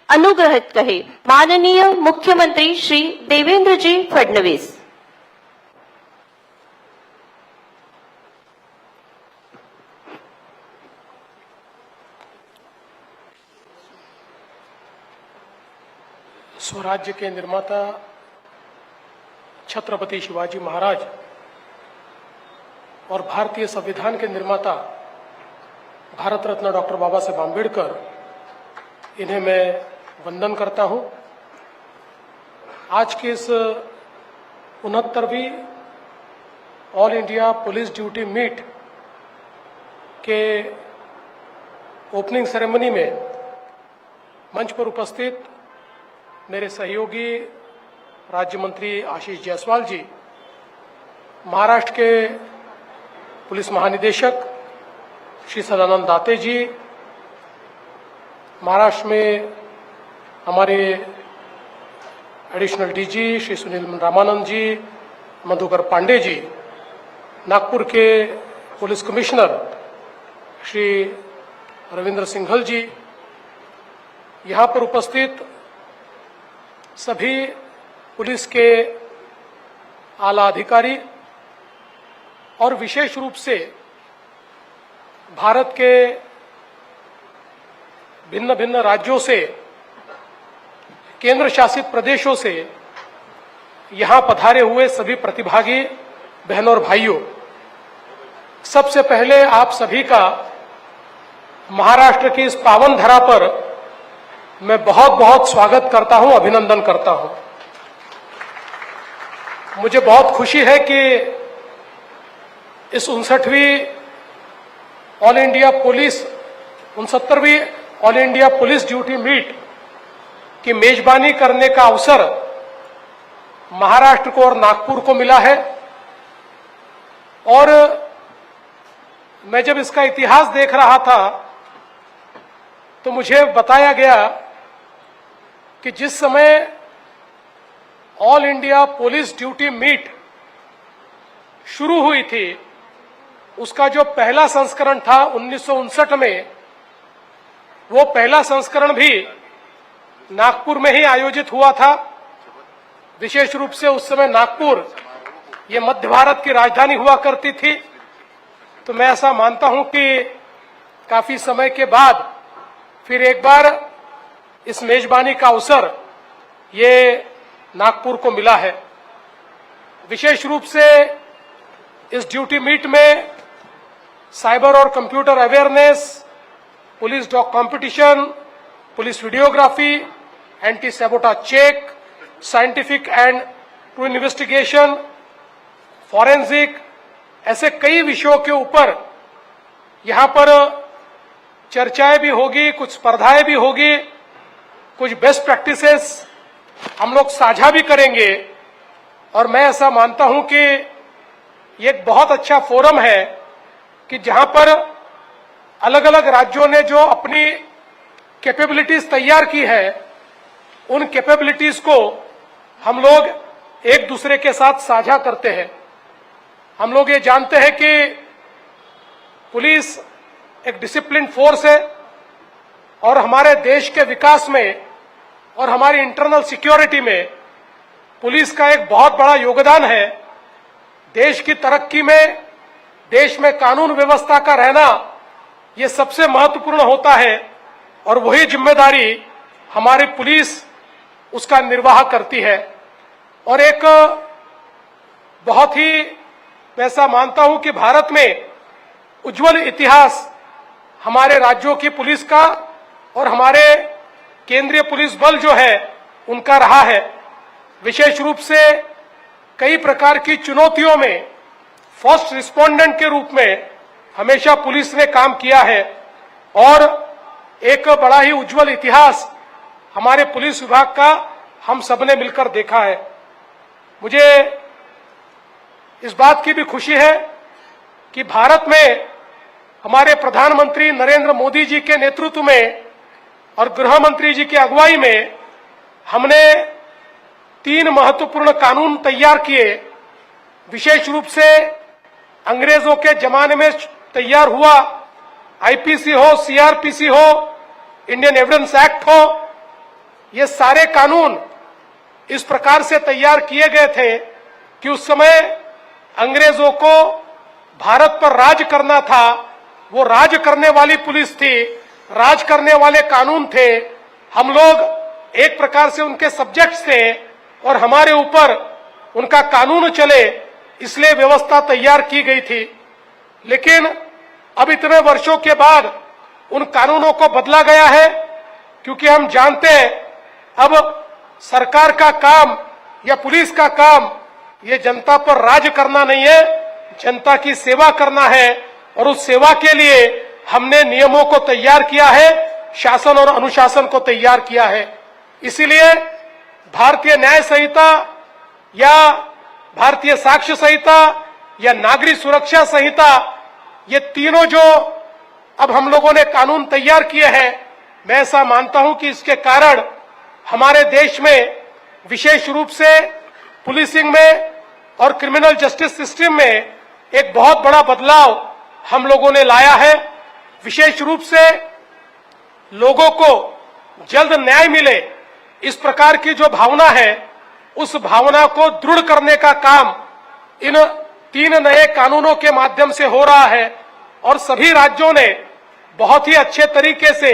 अनुग्रहित कहे माननीय मुख्यमंत्री श्री देवेंद्र जी फडणवीस। स्वराज्य के निर्माता छत्रपति शिवाजी महाराज और भारतीय संविधान के निर्माता भारत रत्न डॉक्टर बाबा साहेब आम्बेडकर, इन्हें मैं वंदन करता हूं। आज के इस 69वीं all India police duty meet के ओपनिंग सेरेमनी में मंच पर उपस्थित मेरे सहयोगी राज्य मंत्री आशीष जायसवाल जी, महाराष्ट्र के पुलिस महानिदेशक श्री सदानंद दाते जी, महाराष्ट्र में हमारे एडिशनल डीजी श्री सुनील रामानंद जी, मधुकर पांडे जी, नागपुर के पुलिस कमिश्नर श्री रविंद्र सिंघल जी, यहाँ पर उपस्थित सभी पुलिस के आला अधिकारी और विशेष रूप से भारत के भिन्न भिन्न राज्यों से, केंद्र शासित प्रदेशों से यहां पधारे हुए सभी प्रतिभागी बहनों और भाइयों, सबसे पहले आप सभी का महाराष्ट्र की इस पावन धरा पर मैं बहुत बहुत स्वागत करता हूं, अभिनंदन करता हूं। मुझे बहुत खुशी है कि इस 69वीं ऑल इंडिया पुलिस 69वीं all India police duty meet की मेजबानी करने का अवसर महाराष्ट्र को और नागपुर को मिला है। और मैं जब इसका इतिहास देख रहा था तो मुझे बताया गया कि जिस समय all India police duty meet शुरू हुई थी, उसका जो पहला संस्करण था 1959 में, वो पहला संस्करण भी नागपुर में ही आयोजित हुआ था। विशेष रूप से उस समय नागपुर ये मध्य भारत की राजधानी हुआ करती थी। तो मैं ऐसा मानता हूं कि काफी समय के बाद फिर एक बार इस मेजबानी का अवसर ये नागपुर को मिला है। विशेष रूप से इस ड्यूटी मीट में साइबर और computer awareness, police dog competition, police videography, anti sabotage check, scientific and true investigation, forensic, ऐसे कई विषयों के ऊपर यहां पर चर्चाएं भी होगी, कुछ स्पर्धाएं भी होगी, कुछ बेस्ट प्रैक्टिसेस हम लोग साझा भी करेंगे। और मैं ऐसा मानता हूं कि ये एक बहुत अच्छा फोरम है कि जहां पर अलग अलग राज्यों ने जो अपनी कैपेबिलिटीज तैयार की है, उन कैपेबिलिटीज को हम लोग एक दूसरे के साथ साझा करते हैं। हम लोग ये जानते हैं कि पुलिस एक डिसिप्लिन फोर्स है और हमारे देश के विकास में और हमारी इंटरनल सिक्योरिटी में पुलिस का एक बहुत बड़ा योगदान है। देश की तरक्की में, देश में कानून व्यवस्था का रहना, ये सबसे महत्वपूर्ण होता है और वही जिम्मेदारी हमारी पुलिस उसका निर्वाह करती है। और एक बहुत ही मैं ऐसा मानता हूं कि भारत में उज्जवल इतिहास हमारे राज्यों की पुलिस का और हमारे केंद्रीय पुलिस बल जो है उनका रहा है। विशेष रूप से कई प्रकार की चुनौतियों में फर्स्ट रिस्पोंडेंट के रूप में हमेशा पुलिस ने काम किया है और एक बड़ा ही उज्जवल इतिहास हमारे पुलिस विभाग का हम सबने मिलकर देखा है। मुझे इस बात की भी खुशी है कि भारत में हमारे प्रधानमंत्री नरेंद्र मोदी जी के नेतृत्व में और गृह मंत्री जी की अगुवाई में हमने 3 महत्वपूर्ण कानून तैयार किए। विशेष रूप से अंग्रेजों के जमाने में तैयार हुआ आईपीसी हो, सीआरपीसी हो, इंडियन एविडेंस एक्ट हो, ये सारे कानून इस प्रकार से तैयार किए गए थे कि उस समय अंग्रेजों को भारत पर राज करना था। वो राज करने वाली पुलिस थी, राज करने वाले कानून थे। हम लोग एक प्रकार से उनके सब्जेक्ट्स थे और हमारे ऊपर उनका कानून चले, इसलिए व्यवस्था तैयार की गई थी। लेकिन अब इतने वर्षों के बाद उन कानूनों को बदला गया है, क्योंकि हम जानते हैं अब सरकार का काम या पुलिस का काम ये जनता पर राज करना नहीं है, जनता की सेवा करना है। और उस सेवा के लिए हमने नियमों को तैयार किया है, शासन और अनुशासन को तैयार किया है। इसीलिए भारतीय न्याय संहिता या भारतीय साक्ष्य संहिता या नागरिक सुरक्षा संहिता, ये तीनों जो अब हम लोगों ने कानून तैयार किए हैं, मैं ऐसा मानता हूं कि इसके कारण हमारे देश में विशेष रूप से पुलिसिंग में और क्रिमिनल जस्टिस सिस्टम में एक बहुत बड़ा बदलाव हम लोगों ने लाया है। विशेष रूप से लोगों को जल्द न्याय मिले, इस प्रकार की जो भावना है, उस भावना को दृढ़ करने का काम इन 3 नए कानूनों के माध्यम से हो रहा है। और सभी राज्यों ने बहुत ही अच्छे तरीके से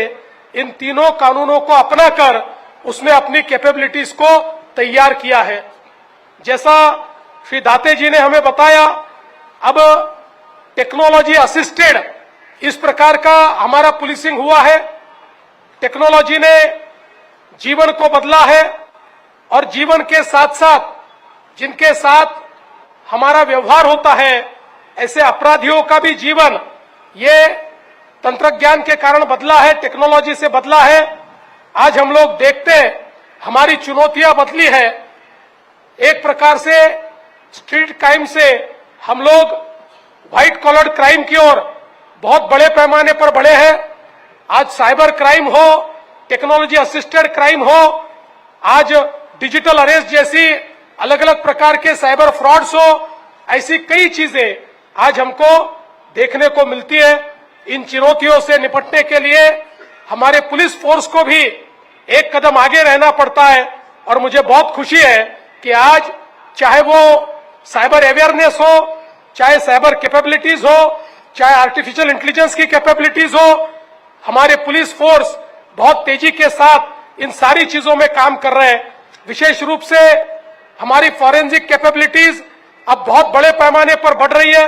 इन तीनों कानूनों को अपनाकर उसमें अपनी कैपेबिलिटीज को तैयार किया है। जैसा श्री दाते जी ने हमें बताया, अब टेक्नोलॉजी असिस्टेड इस प्रकार का हमारा पुलिसिंग हुआ है। टेक्नोलॉजी ने जीवन को बदला है और जीवन के साथ साथ जिनके साथ हमारा व्यवहार होता है, ऐसे अपराधियों का भी जीवन ये तंत्रज्ञान के कारण बदला है, टेक्नोलॉजी से बदला है। आज हम लोग देखते हैं हमारी चुनौतियां बदली है। एक प्रकार से स्ट्रीट क्राइम से हम लोग व्हाइट कॉलर क्राइम की ओर बहुत बड़े पैमाने पर बढ़े हैं। आज साइबर क्राइम हो, टेक्नोलॉजी असिस्टेड क्राइम हो, आज डिजिटल अरेस्ट जैसी अलग अलग प्रकार के साइबर फ्रॉड्स हो, ऐसी कई चीजें आज हमको देखने को मिलती है। इन चुनौतियों से निपटने के लिए हमारे पुलिस फोर्स को भी एक कदम आगे रहना पड़ता है। और मुझे बहुत खुशी है कि आज चाहे वो साइबर अवेयरनेस हो, चाहे साइबर कैपेबिलिटीज हो, चाहे आर्टिफिशियल इंटेलिजेंस की कैपेबिलिटीज हो, हमारे पुलिस फोर्स बहुत तेजी के साथ इन सारी चीजों में काम कर रहे हैं। विशेष रूप से हमारी फॉरेंसिक कैपेबिलिटीज अब बहुत बड़े पैमाने पर बढ़ रही है।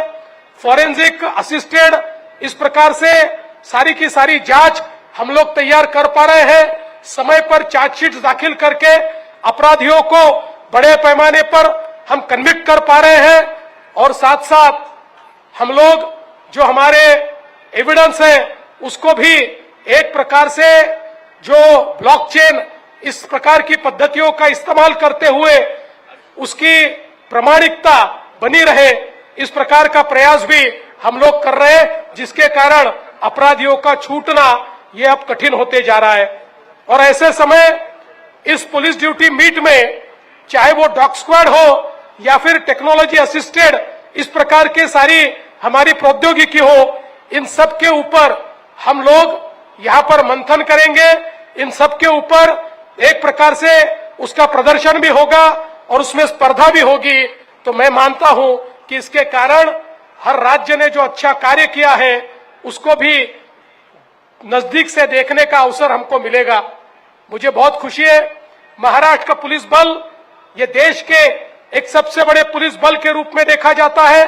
फॉरेंसिक असिस्टेड इस प्रकार से सारी की सारी जांच हम लोग तैयार कर पा रहे हैं। समय पर चार्जशीट दाखिल करके अपराधियों को बड़े पैमाने पर हम कन्विक्ट कर पा रहे हैं। और साथ साथ हम लोग जो हमारे एविडेंस है उसको भी एक प्रकार से जो ब्लॉकचेन इस प्रकार की पद्धतियों का इस्तेमाल करते हुए उसकी प्रामाणिकता बनी रहे, इस प्रकार का प्रयास भी हम लोग कर रहे हैं, जिसके कारण अपराधियों का छूटना ये अब कठिन होते जा रहा है। और ऐसे समय इस पुलिस ड्यूटी मीट में चाहे वो डॉग स्क्वाड हो या फिर टेक्नोलॉजी असिस्टेड इस प्रकार के सारी हमारी प्रौद्योगिकी हो, इन सब के ऊपर हम लोग यहाँ पर मंथन करेंगे। इन सब के ऊपर एक प्रकार से उसका प्रदर्शन भी होगा और उसमें स्पर्धा भी होगी। तो मैं मानता हूं कि इसके कारण हर राज्य ने जो अच्छा कार्य किया है उसको भी नजदीक से देखने का अवसर हमको मिलेगा। मुझे बहुत खुशी है, महाराष्ट्र का पुलिस बल ये देश के एक सबसे बड़े पुलिस बल के रूप में देखा जाता है,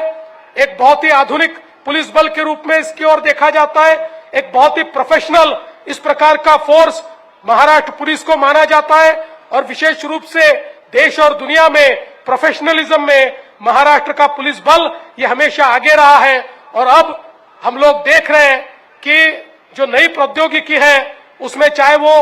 एक बहुत ही आधुनिक पुलिस बल के रूप में इसकी ओर देखा जाता है, एक बहुत ही प्रोफेशनल इस प्रकार का फोर्स महाराष्ट्र पुलिस को माना जाता है। और विशेष रूप से देश और दुनिया में प्रोफेशनलिज्म में महाराष्ट्र का पुलिस बल ये हमेशा आगे रहा है। और अब हम लोग देख रहे हैं कि जो नई प्रौद्योगिकी है उसमें चाहे वो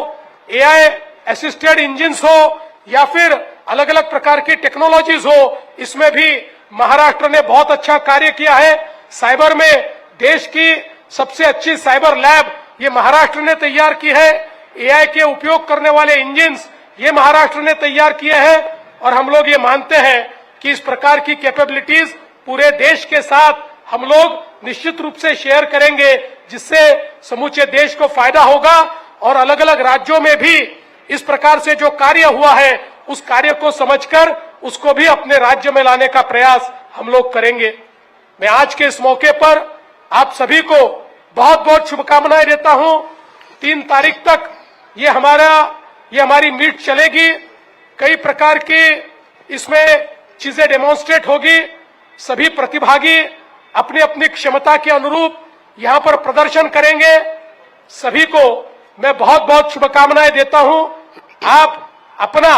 एआई असिस्टेड इंजिन्स हो या फिर अलग अलग प्रकार की टेक्नोलॉजीज हो, इसमें भी महाराष्ट्र ने बहुत अच्छा कार्य किया है। साइबर में देश की सबसे अच्छी साइबर लैब ये महाराष्ट्र ने तैयार की है। एआई के उपयोग करने वाले इंजिन्स ये महाराष्ट्र ने तैयार किए हैं। और हम लोग ये मानते हैं कि इस प्रकार की कैपेबिलिटीज पूरे देश के साथ हम लोग निश्चित रूप से शेयर करेंगे, जिससे समूचे देश को फायदा होगा। और अलग अलग राज्यों में भी इस प्रकार से जो कार्य हुआ है उस कार्य को समझकर उसको भी अपने राज्य में लाने का प्रयास हम लोग करेंगे। मैं आज के इस मौके पर आप सभी को बहुत बहुत शुभकामनाएं देता हूं। 3 तारीख तक ये हमारी मीट चलेगी। कई प्रकार की इसमें चीजें डेमोन्स्ट्रेट होगी। सभी प्रतिभागी अपनी अपनी क्षमता के अनुरूप यहां पर प्रदर्शन करेंगे। सभी को मैं बहुत बहुत शुभकामनाएं देता हूं। आप अपना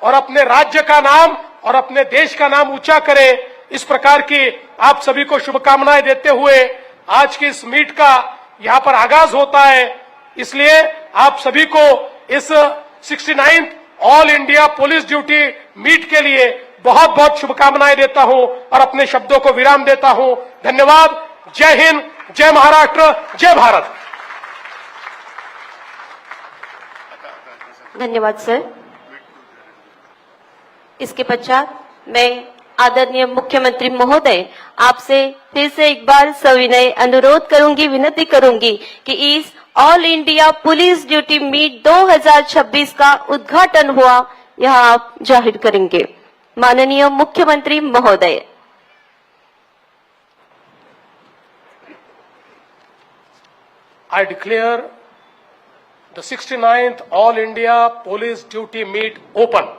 और अपने राज्य का नाम और अपने देश का नाम ऊंचा करें, इस प्रकार की आप सभी को शुभकामनाएं देते हुए आज की इस मीट का यहां पर आगाज होता है। इसलिए आप सभी को इस 69th all India police duty meet के लिए बहुत बहुत शुभकामनाएं देता हूं और अपने शब्दों को विराम देता हूं। धन्यवाद। जय हिंद, जय महाराष्ट्र, जय भारत। धन्यवाद सर। इसके पश्चात मैं आदरणीय मुख्यमंत्री महोदय आपसे फिर से एक बार सविनय अनुरोध करूंगी, विनती करूंगी कि इस all India police duty meet 2026 का उद्घाटन हुआ यह आप जाहिर करेंगे। माननीय मुख्यमंत्री महोदय। I declare the 69th All India Police Duty Meet open.